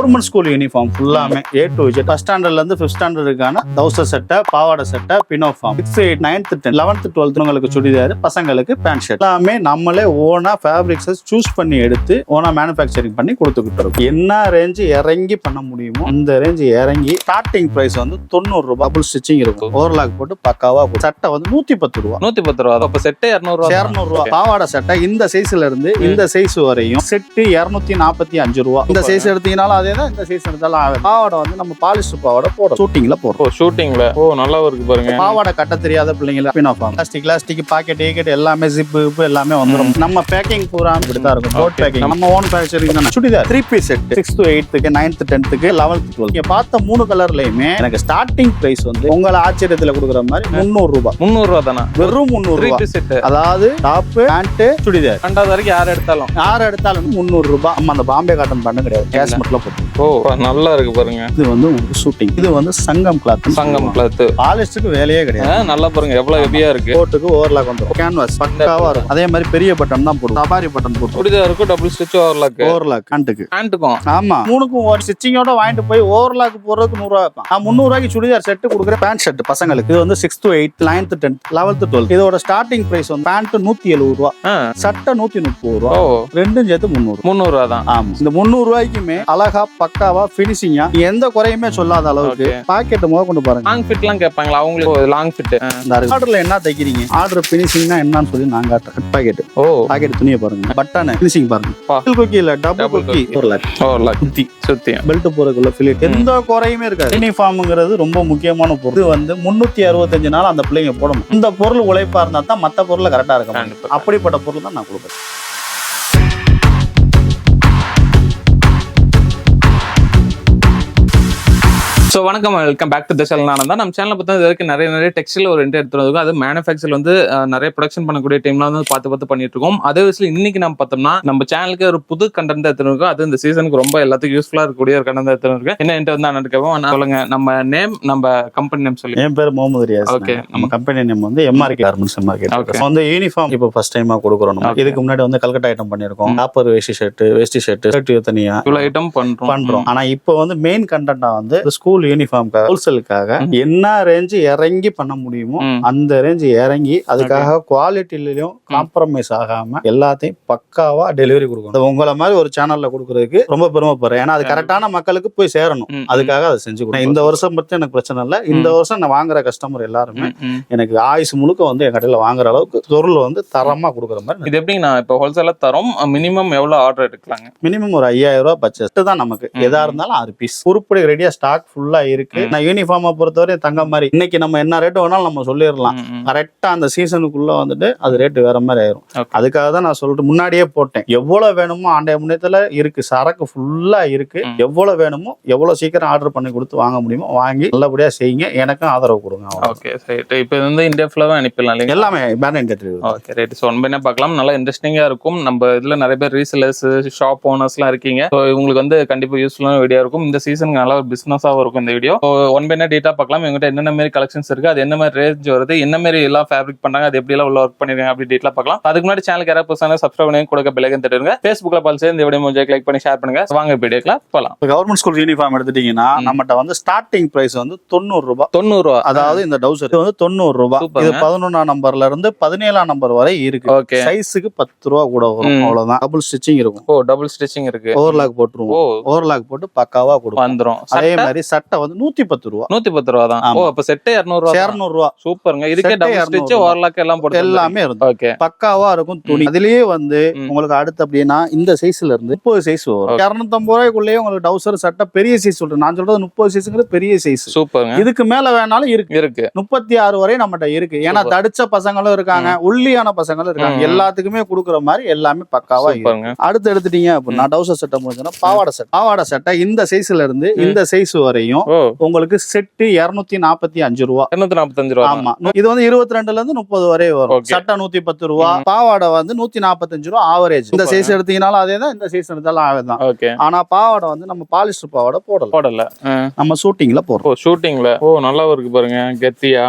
Government school uniform ஃபுல்லாமே A to Z first ஸ்டாண்டர்ட்ல இருந்து 5th ஸ்டாண்டர்டுக்கான டவுசர் சட்டை, பாவாடை சட்டை, பினோஃபார்ம். 6th 8th 9th 10th 11th 12th உங்களுக்கு சுடிதார், பசங்களுக்கு பேண்ட் ஷர்ட் எல்லாமே நம்மளே ஓனா ஃபேப்ரிக்ஸை சூஸ் பண்ணி எடுத்து ஓனா மேனுஃபேக்சரிங் பண்ணி கொடுத்துக்கிட்டு இருக்கோம். என்ன ரேஞ்ச் இறங்கி பண்ண முடியுமோ அந்த ரேஞ்ச் இறங்கி ஸ்டார்டிங் பிரைஸ் வந்து 90 ரூபாய். டபுள் ஸ்டிச்சிங் இருக்கும், ஓவர்லாக் போட்டு பக்காவா சட்டை வந்து 110 ரூபாய். 110 ரூபாய். அப்ப செட்டே 200 ரூபாய். பாவாடை சட்டை இந்த சைஸ்ல இருந்து இந்த சைஸ் வரையும் செட்டு 245 ரூபாய். இந்த சைஸ் எடுத்தீங்கனாலும் அதே தான், இந்த சைஸ் எடுத்தாலும் ஆகும். பாவாடை வந்து நம்ம பாலிஸ்டர் பாவாடை போடுறோம், ஷூட்டிங்ல போடுறோம். ஷூட்டிங்ல நல்லா இருக்கு பாருங்க. பாவாடை கட்ட தெரியாத பிள்ளைங்க பினோஃபார்ம், பிளாஸ்டிக் பாக்கெட் எல்லாமே ஜிப் எல்லாமே வந்துடும். நம்ம பேக்கிங் பூரா இப்படிதான் இருக்கும். போட் பேக்கிங் நம்ம ஓன் ஃபேக்சரிங் தான். Churidar 3 piece set 6th to 8th 9th 10th 11th 12th. நீங்க பார்த்த 3 கலர்லயுமே எனக்கு ஸ்டார்டிங் பிரைஸ் வந்து உங்களை ஆச்சரியத்துல கொடுக்குற மாதிரி 300 ரூபாய். 300 ரூபாய் தானா? வெறும் 300 ரூபாய். அதாவது டாப் பேண்ட் சுடிதார் ரெண்டாவது வரைக்கும் யார் எடுத்தாலும் 300 ரூபாய். நம்ம அந்த பாம்பே காட்டன் பண்ண கிடையாது, கேஷ்மெட்ல போட்டு. நல்லா இருக்கு பாருங்க. இது வந்து உங்களுக்கு ஷூட்டிங். இது வந்து சங்கம் கிளாத். பாலிஸ்டருக்கு வேலையே கிடையாது. நல்லா பாருங்க எவ்வளவு ஹெவியா இருக்கு. கோட்டுக்கு ஓவர்லாக் வந்துரும், கேன்வாஸ் பக்காவா இருக்கும். அதே மாதிரி பெரிய பட்டன் தான் போடுவோம், சபாரி பட்டன் போட்டு. சுடிதாருக்கு டபுள் ஸ்டிச் ஓவர்லாக் பேண்ட்டுக்கும். ஆமா, மூணுக்கும் ஒரு ஸ்டிச்சிங்கோட வாங்கிட்டு போய் ஓவர்லாக் போடுறதுக்கு 100 ரூபாய். நான் 300 ரூபாய்க்கு சுடிதார் செட் கொடுக்குற பேண்ட் ஷர்ட் பசங்களுக்கு. இது வந்து 6th to 8th 9th 10th 11th 12th. இதோட ஸ்டார்டிங் பிரைஸ் வந்து பேண்ட் 170 ரூபாய், சட்டை 130 ரூபாய். ரெண்டும் சேர்த்து 300 ரூபாய் தான். ஆமா, இந்த 300 ரூபாய்க்குமே அழகா பக்காவா பினிஷிங்கா எந்த குறையுமே சொல்லாத அளவுக்கு பாக்கெட் முத கொண்டு பாருங்க. லாங் ஃபிட் எல்லாம் கேட்பாங்களா அவங்களுக்கு? லாங் ஃபிட் ஆர்டர்ல என்ன தைக்கிறீங்க, ஆர்டர் பினிஷிங்னா என்னன்னு சொல்லி நாங்க காட்டுறோம். பாக்கெட் துணியை பாருங்க, பட்டன் பினிஷிங் பாருங்க. குக்கி இல்ல டபுள் குக்கி, ஓவர்லாக் சுத்தி பெல்ட் போறதுக்குள்ள ஃபிலிட் எந்த குறையுமே இருக்காது. யூனிஃபார்ம்ங்கிறது ரொம்ப முக்கியமான பொருள். இது வந்து 365 நாள் அந்த பிள்ளைங்க போடணும். இந்த பொருள் உழைப்பா இருந்தா தான் மத்த பொருள் கரெக்டா இருக்கும். அப்படிப்பட்ட பொருள் தான் நான் கொடுப்பேன். ஸோ வணக்கம், welcome back to the channel. நான் தான் நம்ம சேனலை பார்த்தா இதுக்கு நிறைய டெக்ஸ்டைல் ஒரு எடுத்துட்டு இருக்கும். அது மேனுஃபேக்சர் வந்து நிறைய ப்ரொடக்ஷன் பண்ணக்கூடிய டைம்ல வந்து பார்த்து பண்ணிட்டு இருக்கோம். அதே விஷயம் இன்னைக்கு நம்ம பார்த்தோம்னா நம்ம சேனலுக்கு ஒரு புது கண்டென்ட் எடுத்துட்டு இருக்கோம். அது இந்த சீசனுக்கு ரொம்ப எல்லாத்துக்கும் யூஸ்ஃபுல்லா இருக்கக்கூடிய ஒரு கண்டென்ட் எடுத்துட்டு இருக்கு. என்ன வந்து நான் கேட்போம், சொல்லுங்க நம்ம நேம், நம்ம கம்பெனி நேம் சொல்லி. என் பேர் முகமது ரியாஸ். ஓகே, நம்ம கம்பெனி நேம் வந்து MRK கார்மெண்ட்ஸ். MRK வந்து யூனிஃபார்ம் இப்போ ஃபர்ஸ்ட் டைமா கொடுக்குறோம். இதுக்கு முன்னாடி வந்து கல்கட்டா ஐட்டம் பண்ணிருக்கோம், காப்பர் வேஷ்டி ஷர்ட் தனியா இவ்வளவு ஐட்டம் பண்றோம். ஆனா இப்போ வந்து மெயின் கண்டென்ட்டா வந்து ஸ்கூல் யூனிஃபார்ம் ஹோல்சேலுக்காக என்ன ரேஞ்ச் இறங்கி பண்ண முடியுமோ அந்த ரேஞ்ச் இறங்கி அதுக்காக குவாலிட்டிலையும் காம்ப்ரமைஸ் ஆகாம எல்லாத்தையும் பக்காவா டெலிவரி கொடுக்கணும். உங்களை மாதிரி ஒரு சேனல்ல கொடுக்கறதுக்கு ரொம்ப பெருமைப்படுறேன். ஏன்னா அது கரெக்டான மக்களுக்கு போய் சேரணும், அதுக்காக அதை செஞ்சு கொடுக்கணும். இந்த வருஷம் பத்தி எனக்கு பிரச்சனை இல்லை. இந்த வருஷம் நான் வாங்குற கஸ்டமர் எல்லாருமே எனக்கு ஆயுசு முழுக்க வந்து என் கடையில வாங்குற அளவுக்கு பொருள் வந்து தரமா கொடுக்குற மாதிரி. இது எப்படி நான் இப்போ ஹோல்சேலா தரோம், மினிமம் எவ்வளவு ஆர்டர் எடுக்கலாங்க? மினிமம் ஒரு 5000 ரூபாய் பட்ஜெட் தான் நமக்கு. எதா இருந்தாலும் 6 பீஸ் உருப்படி ரெடியா ஸ்டாக் ஃபுல்லா இருக்கு. நான் யூனிஃபார்மை பொறுத்தவரை தங்க மாதிரி இன்னைக்கு நம்ம என்ன ரேட் வேணாலும் நம்ம சொல்லிடலாம். கரெக்டா அந்த சீசனுக்குள்ள வந்துட்டு அது ரேட் வேற மாதிரி ஆயிரும். அதுக்காக தான் நான் சொல்லிட்டு முன்னாடியே போட்டேன். எவ்வளவு வேணுமோ ஆண்டைய முன்னத்துல இருக்கு, சரக்கு ஃபுல்லா இருக்கு. எவ்வளவு வேணுமோ எவ்வளவு சீக்கிரம் ஆர்டர் பண்ணி கொடுத்து வாங்க முடியுமோ வாங்கி நல்லபடியா செய்யுங்க. எனக்கும் ஆதரவு கொடுங்க. ஓகே, சரி. இப்போ வந்து இந்தியா ஃபுல்லாவே அனுப்பிடலாம் எல்லாமே பேன் interview. Okay, right. So one பார்க்கலாம், நல்லா இன்ட்ரெஸ்டிங்கா இருக்கும். நம்ம இதுல நிறைய பேர் ரீசெல்லர்ஸ், ஷாப் ஓனர்ஸ் எல்லாம் இருக்கீங்க. ஸோ இவங்களுக்கு வந்து கண்டிப்பா யூஸ்ஃபுல்லான வீடியோ இருக்கும். இந்த சீசனுக்கு நல்ல ஒரு பிசினஸாகவும் இருக்கும் இந்த வீடியோ. ஒன் பை டேட்டா பார்க்கலாம். இவங்ககிட்ட என்னென்ன மாதிரி கலெக்ஷன்ஸ் இருக்கு, அது என்ன மாதிரி ரேஞ்ச் வருது, என்ன மாதிரி எல்லாம் ஃபேப்ரிக் பண்றாங்க, அது எப்படி எல்லாம் உள்ள ஒர்க் பண்ணிருக்காங்க அப்படி டீட்டெயிலா பார்க்கலாம். அதுக்கு முன்னாடி சேனலுக்கு யாராவது புதுசாக சப்ஸ்கிரைப் பண்ணி கொடுக்க பெல் ஐகான் தட்டுங்க. Facebookல பார்த்து இந்த வீடியோ முடிஞ்சா லைக் பண்ணி ஷேர் பண்ணுங்க. வாங்க வீடியோக்குள்ள போலாம். கவர்மெண்ட் ஸ்கூல் யூனிஃபார்ம் எடுத்துட்டீங்கன்னா நம்மகிட்ட வந்து ஸ்டார்டிங் பிரைஸ் வந்து 90 ரூபாய். 90 ரூபாய். அதாவது இந்த டவுசர் வந்து 90 ரூபாய். இது 11ஆம் நம்பர்ல இருந்து 17ஆம் நம்பர் வரை இருக்கு. ஓகே, சைஸுக்கு 10 ரூபாய் கூட வரும், அவ்வளவுதான். டபுள் ஸ்டிச்சிங் இருக்கும். டபுள் ஸ்டிச்சிங் இருக்கு. ஓவர்லாக் போட்டுருவோம். ஓவர்லாக் போட்டு பக்காவா கொடுக்கும். அதே மாதிரி சட்டை வந்து 110 ரூபாய். 110 ரூபாய் தான். அப்ப செட் 200 ரூபாய். சூப்பருங்க. இதுக்கே டபுள் ஸ்டிட்ச், ஓவர்லாக் எல்லாம் போட்டு எல்லாமே இருக்கு. ஓகே, பக்காவா இருக்கும் துணி. அதுலயே வந்து உங்களுக்கு அடுத்து அப்படினா இந்த சைஸ்ல இருந்து 30 சைஸ் வரும். 250 ரூபாய்க்குள்ளேயே உங்களுக்கு டவுசர் சட்டை பெரிய சைஸ் சொல்றேன். நான் சொல்றது 30 சைஸ்ங்கிறது பெரிய சைஸ். சூப்பருங்க. இதுக்கு மேல வேணாலும் இருக்கு. 36 வரை நம்மகிட்ட இருக்கு. ஏன்னா தடிச்ச பசங்களும் இருக்காங்க, ஒல்லியான பசங்களும் இருக்காங்க. எல்லாத்துக்குமே கொடுக்குற மாதிரி எல்லாமே பக்காவா இருக்கு. அடுத்து எடுத்துட்டீங்க அப்படின்னா டவுசர் சட்டை முடிஞ்சா பாவாடை சட்டை இந்த சைஸ்ல இருந்து இந்த சைஸ் வரையும் உங்களுக்கு செட் 245 ரூபாய். 245 ரூபாய். ஆமா, இது வந்து 22ல இருந்து 30 வரை வரும். சட்டை 110 ரூபாய், பாவாடை வந்து 145 ரூபாய் ஆவரேஜ். இந்த சைஸ் எடுத்தீங்கனாலும் அதே தான், இந்த சைஸ் எடுத்தாலும் அதே தான். ஆனா பாவாடை வந்து நம்ம பாலிஸ்டர் பாவாடை போடல, நம்ம ஷூட்டிங்ல போடுறோம். ஷூட்டிங்ல நல்லா இருக்கு பாருங்க, கெத்தியா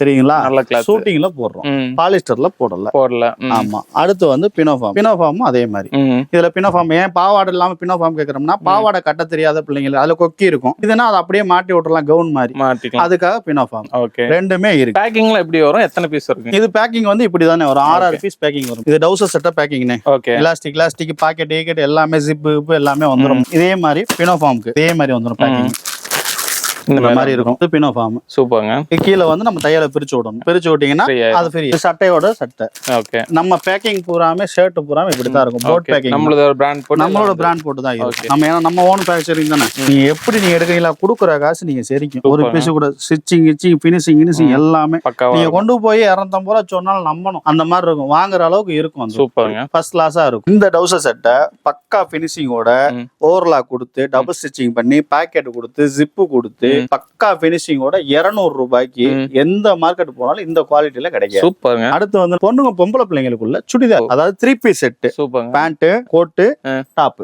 தெரியுங்களா? நல்ல கிளாத். ஷூட்டிங்ல போடுறோம், பாலிஸ்டர்ல போடல. ஆமா. அடுத்து வந்து பினோஃபார்ம். பினோஃபார்மும் அதே மாதிரி. இதுல பினோஃபார்ம் ஏன் பாவாடை இல்லாம பினோஃபார்ம் கேக்குறோம்னா, பாவாடை கட்ட தெரியாத பிள்ளைங்க அதுல கொக்கி இருக்கும், இதுனா அதை அப்படியே மாட்டி விட்டுறலாம், கவுன் மாதிரி மாட்டிக்கலாம், அதுக்காக பினோஃபார்ம். ரெண்டுமே இருக்கு. பேக்கிங்ல எப்படி வரும், எத்தனை பீஸ் இருக்கு? இது பேக்கிங் வந்து இப்படிதானே வரும், 6 பீஸ் பேக்கிங் வரும். இது டவுசர் செட்டப் பேக்கிங்னே. எலாஸ்டிக் பாக்கெட் கீக்கெட் எல்லாமே ஜிப் எல்லாமே வந்துடும். இதே மாதிரி பினோஃபார்முக்கு இதே மாதிரி வந்துடும் பேக்கிங். இந்த மாதிரி இருக்கும் பினோஃபார்ம். சூப்பர்ங்க. கீழே வந்து நம்ம தையலை பிரிச்சு விடணும். பிரிச்சு விட்டீங்கன்னா அது ஃப்ரீ. சட்டையோட சட்டை. ஓகே. நம்ம பேக்கிங் பூராமே ஷர்ட் பூராமே இப்படித்தான் இருக்கும். போட் பேக்கிங். நம்மளோட பிராண்ட் போட்டு தான் இருக்கும். நம்ம ஏன்னா நம்ம ஓன் ஃபேக்சரிங் தானே. நீங்க எப்படி நீங்க எடுக்கிறீங்களா, கொடுக்குற காசு நீங்க சரிக்கும். ஒரு பீஸ் கூட ஸ்டிச்சிங் ஃபினிஷிங் எல்லாமே நீங்க கொண்டு போய் 250 ரூபா சொன்னாலும் நம்பணும். அந்த மாதிரி இருக்கும், வாங்குற அளவுக்கு இருக்கும். சூப்பர்ங்க. ஃபர்ஸ்ட் கிளாஸா இருக்கும். இந்த டவுசர் செட்டை பக்கா ஃபினிஷிங்கோட ஓவர்லாக் கொடுத்து டபுள் ஸ்டிச்சிங் பண்ணி பாக்கெட் கொடுத்து ஜிப்பு கொடுத்து பக்கா பினிஷிங்கோட 200 ரூபாய்க்கு எந்த மார்க்கெட் போனாலும் இந்த குவாலிட்டில கிடைக்கும். சூப்பர்ங்க. அடுத்து வந்து பொண்ணுங்க பொம்பளை பிள்ளைங்களுக்குள்ள சுடிதார், அதாவது 3 பீஸ் செட். சூப்பர்ங்க. Pant, coat, top.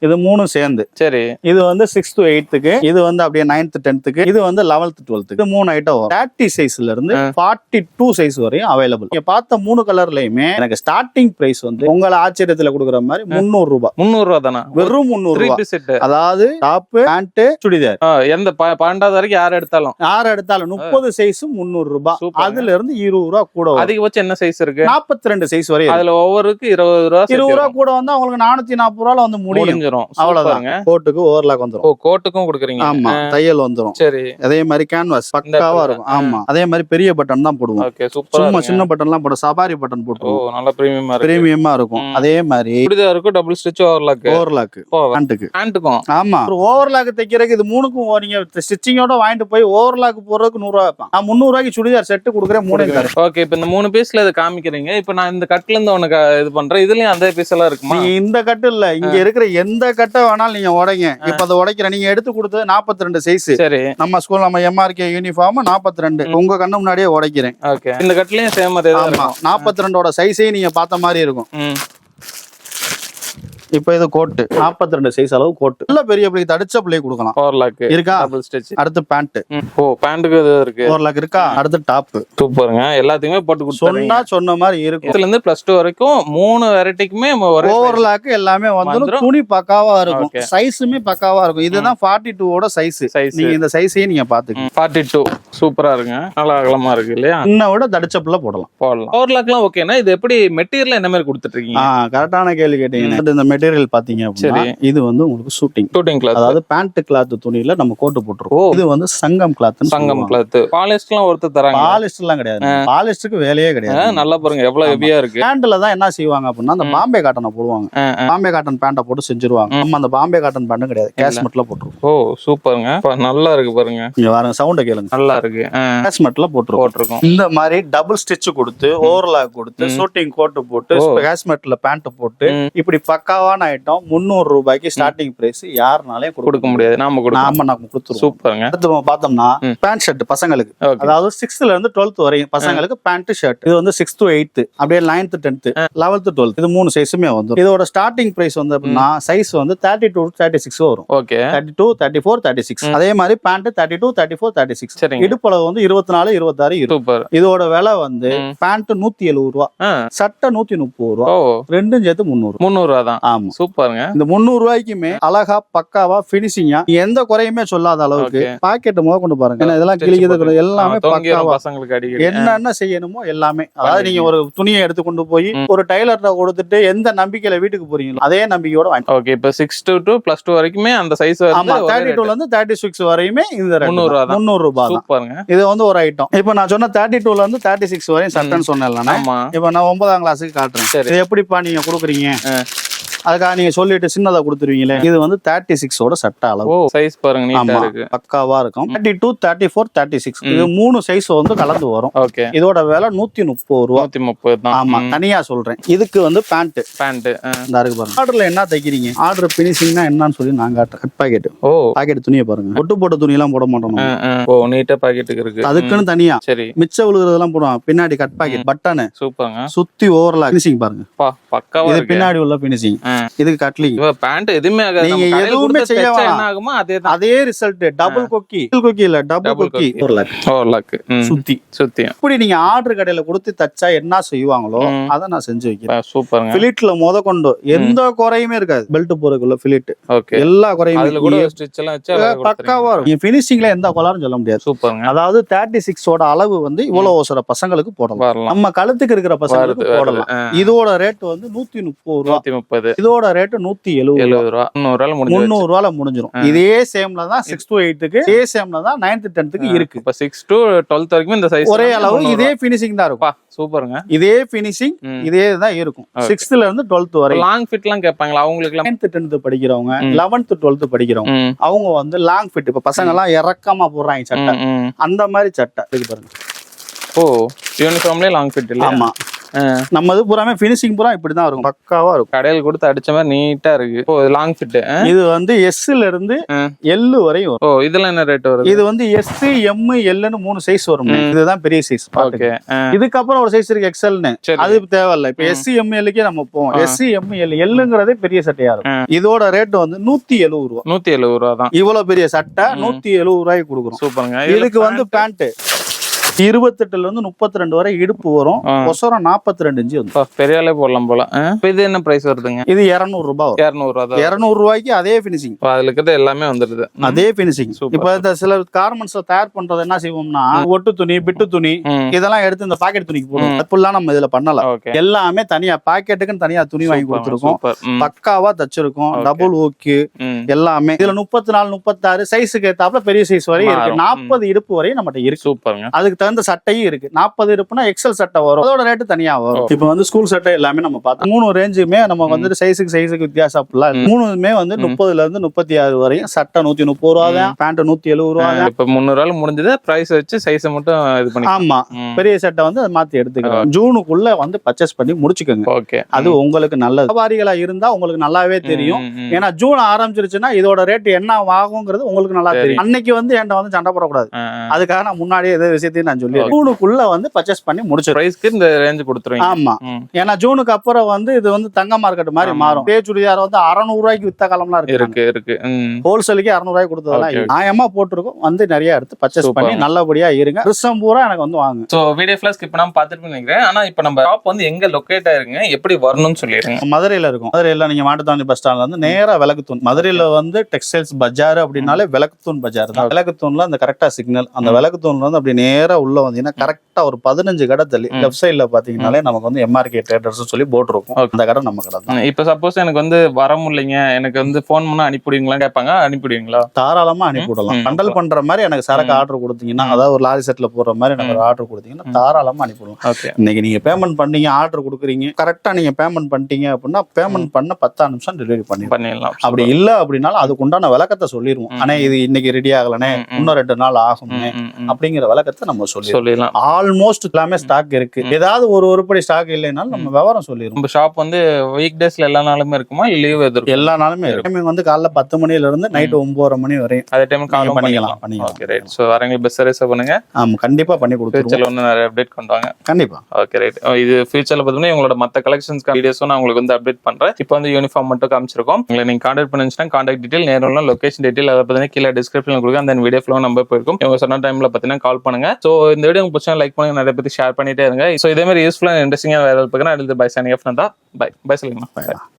இது மூணும் சேர்ந்து. சரி. இது வந்து 6th to 8th, இது வந்து அப்படியே 9th 10th, இது வந்து 11th 12th. இது 3 ஐட்டம் வரும். 30 சைஸ்ல இருந்து 42 சைஸ் வரையும் அவைலபிள். நீங்க பார்த்த 3 கலர்லயுமே எனக்கு ஸ்டார்டிங் பிரைஸ் வந்து உங்களை ஆச்சரியத்துல கொடுக்குற மாதிரி 300 ரூபாய். 300 ரூபாய் தானா? வெறும் 300 ரூபாய். அதாவது டாப், பேண்ட், சுடிதார் எந்த 12வது வரைக்கும் யார் எடுத்தாலும் 30 சைஸும் 300 ரூபாய். அதுல இருந்து 20 ரூபாய் கூட. அதிகபட்சம் என்ன சைஸ் இருக்கு? 42 சைஸ் வரை. அதுல ஒவ்வொருக்கு 20 ரூபாய் கூட வந்து அவங்களுக்கு 440 ரூபாய்ல வந்து முடிஞ்சிரும். அவ்வளவுதான். கோட்டுக்கு ஓவர்லாக் வந்துரும். கோட்டுக்கும் கொடுக்குறீங்க? ஆமா, தையல் வந்துரும். சரி. அதே மாதிரி கேன்வாஸ் பக்காவா இருக்கும். ஆமா. அதே மாதிரி பெரிய பட்டன் தான் போடுவோம். சும்மா சின்ன பட்டன் எல்லாம் போட சபாரி பட்டன் போட்டுருவோம். நல்ல பிரீமியமா இருக்கும். அதே மாதிரி சுடிதாருக்கு டபுள் ஸ்டிச் ஓவர்லாக் பேண்ட்டுக்கும். ஆமா. ஓவர்லாக் தைக்கிறதுக்கு இது மூணுக்கும் நீங்க ஸ்டிச்சிங்கோட வாங்கிட்டு போய் ஓவர்லாக் போறதுக்கு 100 ரூபாய் வைப்பேன். நான் 300 ரூபாய்க்கு சுடிதார் செட் கொடுக்குறேன். 3 ஓகே. இப்ப இந்த 3 பீஸ்ல இது காமிக்கிறீங்க. இப்ப நான் இந்த கட்ல இருந்து உனக்கு இது பண்றேன். இதுலயும் அந்த பீஸ் எல்லாம் இருக்குமா? இந்த கட்டு இல்ல, இங்க இருக்கிற எந்த கட்டை வேணாலும் நீங்க உடைங்க. இப்ப அதை உடைக்கிற நீங்க எடுத்து கொடுத்தது 42 சைஸ். சரி. நம்ம ஸ்கூல் நம்ம எம்ஆர்கே யூனிஃபார்ம் 42 உங்க கண்ணு முன்னாடியே உடைக்கிறேன். ஓகே. இந்த கட்லயும் சேம் அதே தான் இருக்கும். 42ஓட சைஸே நீங்க பார்த்த மாதிரி இருக்கும். இப்ப இது கோட்டு 42 சைஸ் அளவு கோட்டு. நல்ல பெரிய பிள்ளை தடிச்ச பிள்ளை கொடுக்கலாம். ஓவர்லாக் இருக்கா? Double stitch. அடுத்து பேண்ட். பேண்ட்க்கு இது இருக்கு. ஓவர்லாக் இருக்கா? அடுத்து டாப். சூப்பர்ங்க. எல்லாத்தையுமே போட்டு கொடுத்தீங்க. சொன்ன மாதிரி இருக்கும். இதுல இருந்து +2 வரைக்கும் 3 வெரைட்டிக்குமே ஓவர்லாக் எல்லாமே வந்து துணி பக்காவா இருக்கும். சைஸுமே பக்காவா இருக்கும். இதுதான் 42ஓட சைஸ். நீங்க இந்த சைஸையும் நீங்க பாத்துக்கங்க. 42 சூப்பரா இருக்குங்க. நல்லா அகலமா இருக்கு இல்லையா? இன்னோட தடிச்ச பிள்ளை போடலாம். ஓவர்லாக்லாம் ஓகேனா இது எப்படி மெட்டீரியல் என்ன மாதிரி கொடுத்துட்டு இருக்கீங்க? கரெக்டான கேள்வி கேட்டீங்க. இந்த மெட்டீரியல் பாத்தீங்க அப்படின்னா இது வந்து உங்களுக்கு ஷூட்டிங் கிளாத், அதாவது பேண்ட் கிளாத் துணியில நம்ம கோட் போட்டுருக்கோம். இது வந்து சங்கம் கிளாத். பாலிஸ்டர்லாம் ஒருத்தர் தராங்க. பாலிஸ்டர்லாம் கிடையாது. பாலிஸ்டருக்கு வேலையே கிடையாது. நல்லா பாருங்க எவ்வளவு ஹெவியா இருக்கு. பேண்ட்ல தான் என்ன செய்வாங்க அப்படின்னா அந்த பாம்பே காட்டனை போடுவாங்க. பாம்பே காட்டன் பேண்ட போட்டு செஞ்சிருவாங்க. நம்ம அந்த பாம்பே காட்டன் பேண்ட் கிடையாது, கேஸ்மெட்ல போட்டுருக்கோம். ஓ சூப்பர்ங்க. நல்லா இருக்கு பாருங்க. இங்க பாருங்க சவுண்ட கேளுங்க. நல்லா இருக்கு. கேஸ்மெட்ல போட்டுருக்கோம். இந்த மாதிரி டபுள் ஸ்டிச் கொடுத்து ஓவர்லாக் கொடுத்து ஷூட்டிங் கோட் போட்டு கேஸ்மெட்ல பேண்ட் போட்டு இப்படி பக்காவான ஐட்டம் 300 ரூபாய்க்கு ஸ்டார்டிங் பிரைஸ் யாருனாலையும் கொடுக்க முடியாது. நாம கொடுத்துருவோம். சூப்பர்ங்க. அடுத்து பார்த்தோம்னா பேண்ட் ஷர்ட் பசங்களுக்கு, அதாவது 6th ல இருந்து 12th வரையும் பசங்களுக்கு பேண்ட் ஷர்ட். இது வந்து 6th to 8th, அப்படியே 9th 10th 11th 12th இது 3 சைஸுமே வந்து. இதோட ஸ்டார்டிங் பிரைஸ் வந்து அப்படின்னா சைஸ் வந்து 32 to 36 வரும். ஓகே. 32 34 36. அதே மாதிரி பேண்ட் 32 34 36. இடுப்பளவு வந்து 24 26 சூப்பர். இதோட விலை வந்து பேண்ட் 170 ரூபாய், சட்டை 130 ரூபாய், ரெண்டும் சேர்த்து 300 ரூபாய் தான். ஆமா சூப்பர்ங்க. இந்த 300 ரூபாய்க்குமே அழகா பக்காவா பினிஷிங்கா எந்த குறையுமே சொல்லாத அளவுக்கு பாக்கெட் முத கொண்டு பாருங்க. இதெல்லாம் கிழிக்கிறது எல்லாமே பக்காவா பசங்களுக்கு அடிக்கடி என்னென்ன செய்யணுமோ எல்லாமே. அதாவது நீங்க ஒரு துணியை எடுத்து கொண்டு போய் ஒரு டைலர்ட்ட கொடுத்துட்டு எந்த நம்பிக்கையில வீட்டுக்கு போறீங்களோ அதே நம்பிக்கையோட வாங்கி. ஓகே. இப்ப 6 to +2 வரைக்குமே அந்த சைஸ் வந்து 32ல இருந்து 36 வரையுமே இந்த 300 ரூபாய். சூப்பர்ங்க. இது வந்து ஒரு ஐட்டம். இப்ப நான் சொன்ன 32ல இருந்து 36 வரையும் சட்டைன்னு சொன்னேன்ல. இப்ப நான் 9ஆம் கிளாஸுக்கு காட்டுறேன். இது எப்படிப்பா நீங்க கொடுக்குறீங்க? அதுக்காக நீங்க சொல்லிட்டு சின்னதா கொடுத்துருவீங்களே. இது வந்து 36ஓட சட்ட அளவு. சைஸ் பாருங்க நீட்டா இருக்கு. பக்காவா இருக்கும். 32 34 36 இது 3 சைஸ் வந்து கலந்து வரும். ஓகே. இதோட விலை 130 ரூபாய். 130 தான். ஆமா தனியா சொல்றேன். இதுக்கு வந்து பேண்ட் இந்த இருக்கு பாருங்க. ஆர்டர்ல என்ன தைக்கிறீங்க? ஆர்டர் பினிஷிங்னா என்னன்னு சொல்லி நான் காட்டுறேன். Cut packet. பாக்கெட் துணியை பாருங்க. ஒட்டு போட்ட துணி எல்லாம் போட மாட்டோம். ஓ நீட்டா பாக்கெட்டுக்கு இருக்கு. அதுக்குன்னு தனியா. சரி. மிச்ச விழுகிறதெல்லாம் போடுவாங்க. பின்னாடி கட் பாக்கெட் பட்டன். சூப்பர்ங்க. சுத்தி ஓவர்லாக் பினிஷிங் பாருங்க. பக்காவா இது பின்னாடி உள்ள பினிஷிங். இதுக்கு கட்லிங். பேண்ட் எதுவுமே ஆகாது. நீங்க எதுவுமே செய்ய வேணாம். என்ன ஆகுமோ அதே ரிசல்ட். டபுள் கொக்கி இல்ல, டபுள் கொக்கி 4 lakh சுத்தி. இப்படி நீங்க ஆர்டர் கடையில கொடுத்து தச்சா என்ன செய்வாங்களோ அதை நான் செஞ்சு வைக்கிறேன். சூப்பருங்க. ஃபிலிட்ல முத கொண்டு எந்த குறையுமே இருக்காது. பெல்ட் போறதுக்குள்ள ஃபிலிட் ஓகே எல்லா குறையுமே அதுல கூட ஸ்டிட்ச் எல்லாம் வச்சா பக்காவா இருக்கும். ஃபினிஷிங்ல எந்த கோளாறும் சொல்ல முடியாது. சூப்பருங்க. அதாவது 36 ஓட அளவு வந்து இவ்வளவு சில பசங்களுக்கு போடலாம். நம்ம கழுத்துக்கு இருக்கிற பசங்களுக்கு போடலாம். இதோட ரேட் வந்து 130 ரூபா. 130. இதோட ரேட் 170 ரூபா. 300 ரூபால முடிஞ்சிரும். இதே சேம்ல தான் 6 to 8க்கு, இதே சேம்ல தான் 9th 10th இருக்கு. இப்ப 6 to 12th வரைக்கும் இந்த சைஸ் ஒரே அளவு இதே ஃபினிஷிங் தான் இருக்கும். சூப்பருங்க. இதே ஃபினிஷிங் இதே தான் இருக்கும். 6th ல இருந்து 12th வரை. லாங் ஃபிட் எல்லாம் கேட்பாங்களா அவங்களுக்கு? 9th 10th படிக்கிறவங்க, 11th 12th படிக்கிறவங்க, அவங்க வந்து லாங் ஃபிட். இப்ப பசங்க எல்லாம் இறக்கமா போடுறாங்க சட்டை, அந்த மாதிரி சட்டை இருக்கு பாருங்க. ஓ யூனிஃபார்ம்லயே லாங் ஃபிட் இல்ல? ஆமா. நம்ம இது பூராமே ஃபினிஷிங் பூரா இப்படிதான் இருக்கும். பக்காவா இருக்கும். கடையில கொடுத்து அடிச்ச மாதிரி நீட்டா இருக்கு. ஓ லாங் ஃபிட். இது வந்து S ல இருந்து L வரையும் வரும். ஓ இதெல்லாம் என்ன ரேட் வருது? இது வந்து S, M, L ன்னு 3 சைஸ் வரும். இதுதான் பெரிய சைஸ். ஓகே. இதுக்கப்புறம் ஒரு சைஸ் இருக்கு XL ன்னு. அது தேவையில்ல. இப்ப S, M, L க்கே நம்ம போவோம். S, M, L Lங்கிறதே பெரிய சட்டையா இருக்கும். இதோட ரேட் வந்து 170 ரூபா. 170 ரூபா தான். இவ்வளவு பெரிய சட்டை 170 ரூபாய்க்கு கொடுக்குறோம். சூப்பருங்க. இதுக்கு வந்து பேண்ட் 28ல இருந்து 32 வரை இடுப்பு வரும். ஒசரம் 42 இன்ச்சு வந்து பெரிய ஆளே போடலாம் போல. இது என்ன பிரைஸ் வருதுங்க? இது 200 ரூபாய். 200 ரூபாய்க்கு அதே பினிஷிங். அதுல இருக்கிறது எல்லாமே வந்துருது. அதே பினிஷிங். இப்ப இந்த சில கார்மெண்ட்ஸ்ல தயார் பண்றது என்ன செய்வோம்னா, ஒட்டு துணி, பிட்டு துணி இதெல்லாம் எடுத்து இந்த பாக்கெட் துணிக்கு போடுவோம். அப்படிலாம் நம்ம இதுல பண்ணல. எல்லாமே தனியா பாக்கெட்டுக்குன்னு தனியா துணி வாங்கி கொடுத்துருக்கோம். பக்காவா தச்சிருக்கோம். டபுள் ஓக்கு எல்லாமே. இதுல 34, 36 சைஸுக்கு ஏத்தாப்புல பெரிய சைஸ் வரை இருக்கு. 40 இடுப்பு வரையும் நம்மகிட்ட இருக்கு. சூப்பருங்க. அதுக்கு தகுந்த சட்டையும் இருக்கு. 40 இருப்புனா எக்ஸல் சட்டை வரும். அதோட ரேட்டு தனியா வரும். இப்ப வந்து ஸ்கூல் சட்டை எல்லாமே நம்ம பார்த்தோம். 3 ரேஞ்சுமே நம்ம வந்து சைஸுக்கு வித்தியாசம் அப்படிலாம் 3மே வந்து 30ல இருந்து 36 வரையும். சட்டை 130 ரூபா தான், பேண்ட் 170 ரூபா தான். இப்ப 300 ரூபாய் முடிஞ்சது. பிரைஸ் வச்சு சைஸை மட்டும் இது பண்ணி. ஆமா, பெரிய சட்டை வந்து அதை மாத்தி எடுத்துக்கலாம். ஜூனுக்குள்ள வந்து பர்ச்சேஸ் பண்ணி முடிச்சுக்கோங்க. ஓகே, அது உங்களுக்கு நல்லது. வியாபாரிகளா இருந்தா உங்களுக்கு நல்லாவே தெரியும். ஏன்னா ஜூன் ஆரம்பிச்சிருச்சுன்னா இதோட ரேட் என்ன ஆகுங்கிறது உங்களுக்கு நல்லா தெரியும். அன்னைக்கு வந்து என்கிட்ட வந்து சண்டை போடக்கூடாது. அதுக்காக நான் முன்னாடியே எதை விஷயத்தையும் நான் சொல்லி ஜூனுக்குள்ள வந்து பர்ச்சேஸ் பண்ணி முடிச்சு பிரைஸ்க்கு இந்த ரேஞ்ச் கொடுத்துருவீங்க. ஆமா, ஏன்னா ஜூனுக்கு அப்புறம் வந்து இது வந்து தங்க மார்க்கெட் மாதிரி மாறும். சுடிதார் வந்து 600 ரூபாய்க்கு வித்த காலம்லாம் இருக்கு. ஹோல்சேலுக்கு 600 ரூபாய்க்கு கொடுத்ததெல்லாம் நியாயமா போட்டிருக்கோம். வந்து நிறைய எடுத்து பர்ச்சேஸ் பண்ணி நல்லபடியா இருங்க. வருஷம் பூரா எனக்கு வந்து வாங்க. சோ வீடியோ ஃபுல்லா ஸ்கிப் பண்ணாம பாத்துட்டு நினைக்கிறேன். ஆனா இப்போ நம்ம ஷாப் வந்து எங்க லொகேட் ஆயிருக்குங்க, எப்படி வரணும்னு சொல்லிருங்க. மதுரையில இருக்கும். மதுரையில நீங்க மாட்டுத்தாவணி பஸ் ஸ்டாண்ட்ல வந்து நேரா விளக்குத்தூண். மதுரையில வந்து டெக்ஸ்டைல்ஸ் பஜார் அப்படின்னாலே விளக்குத்தூண் பஜார் தான். விளக்குத்தூண்ல அந்த கரெக்டா சிக்னல். அந்த விளக்குத்தூண்ல வந்து அப்படி நேரா உள்ள வந்தீங்கன்னா கரெக்டா ஒரு 15 கடை தள்ளி லெஃப்ட் சைட்ல பாத்தீங்கன்னாலே நமக்கு வந்து MRK ட்ரேடர்ஸ் சொல்லி போட்டிருக்கும். அந்த கடை நம்ம கடை தான். இப்ப சப்போஸ் எனக்கு வந்து வர முடியலைங்க, எனக்கு வந்து போன் பண்ணா அனுப்பிடுவீங்களா கேட்பாங்க. அனுப்பிடுவீங்களா? தாராளமா அனுப்பிவிடலாம். பண்டல் பண்ற மாதிரி எனக்கு சரக்கு ஆர்டர் கொடுத்தீங்கன்னா, அதாவது ஒரு லாரி செட்ல போடுற மாதிரி எனக்கு ஒரு ஆர்டர் கொடுத்தீங்கன்னா தாராளமா அனுப்பிவிடலாம். இன்னைக்கு நீங்க பேமெண்ட் பண்ணீங்க, ஆர்டர் கொடுக்குறீங்க, கரெக்டா நீங்க பேமெண்ட் பண்ணிட்டீங்க அப்படின்னா பேமெண்ட் பண்ண 10 நிமிஷம் டெலிவரி பண்ணிடலாம். அப்படி இல்ல அப்படின்னாலும் அதுக்கு உண்டான விளக்கத்தை சொல்லிடுவோம். ஆனா இது இன்னைக்கு ரெடி ஆகலனே, இன்னும் 2 நாள் ஆகும் அப்படிங்கிற விளக்கத்தை நம்ம சொல்லிடலாம். ஆல்மோஸ்ட் எல்லாமே ஸ்டாக் இருக்கு. ஏதாவது ஒரு உருப்படி ஸ்டாக் இல்லைனாலும் நம்ம விவரம் சொல்லிடுவோம். நம்ம ஷாப் வந்து வீக் டேஸ்ல எல்லா நாளுமே இருக்குமா, லீவ் எதிர்க்கும்? எல்லா நாளுமே இருக்கும். வந்து காலைல 10 மணில இருந்து நைட் 9:30 மணி வரையும். அதே டைம் கால் பண்ணிக்கலாம். Okay right. சோ வரங்க பெஸ்ட் சர்வீஸ் பண்ணுங்க. ஆமா, கண்டிப்பா பண்ணி கொடுத்துருவோம். ஃபியூச்சர்ல வந்து நிறைய அப்டேட் கொண்டு வாங்க. கண்டிப்பா. Okay right. இது ஃபியூச்சர்ல பார்த்தீங்கன்னா உங்களோட மத்த கலெக்ஷன்ஸ் வீடியோஸும் நான் உங்களுக்கு வந்து அப்டேட் பண்றேன். இப்போ வந்து யூனிஃபார்ம் மட்டும் காமிச்சிருக்கோம். உங்களை நீங்க கான்டாக்ட் பண்ணிச்சுன்னா கான்டாக்ட் டீடைல், நேரில் லொகேஷன் டீடைல் அதை பார்த்தீங்கன்னா கீழே டிஸ்கிரிப்ஷன்ல கொடுங்க. அந்த வீடியோ ஃபுல்லா நம்பர் போயிருக்கும். இவங்க சொன்ன டைம்ல பார்த்தீங்கன்னா கால் பண்ணுங்க. சோ இந்த வீடியோ உங்களுக்கு பிடிச்சா லைக் பண்ணுங்க, நிறைய பேருக்கு ஷேர் பண்ணிட்டே இருங்க. சோ இதே மாதிரி யூஸ்ஃபுல்லா இன்ட்ரெஸ்டிங்கா வேற பார்க்கணும். அடுத்து bye signing off Nanda. Bye சொல்லுங்க.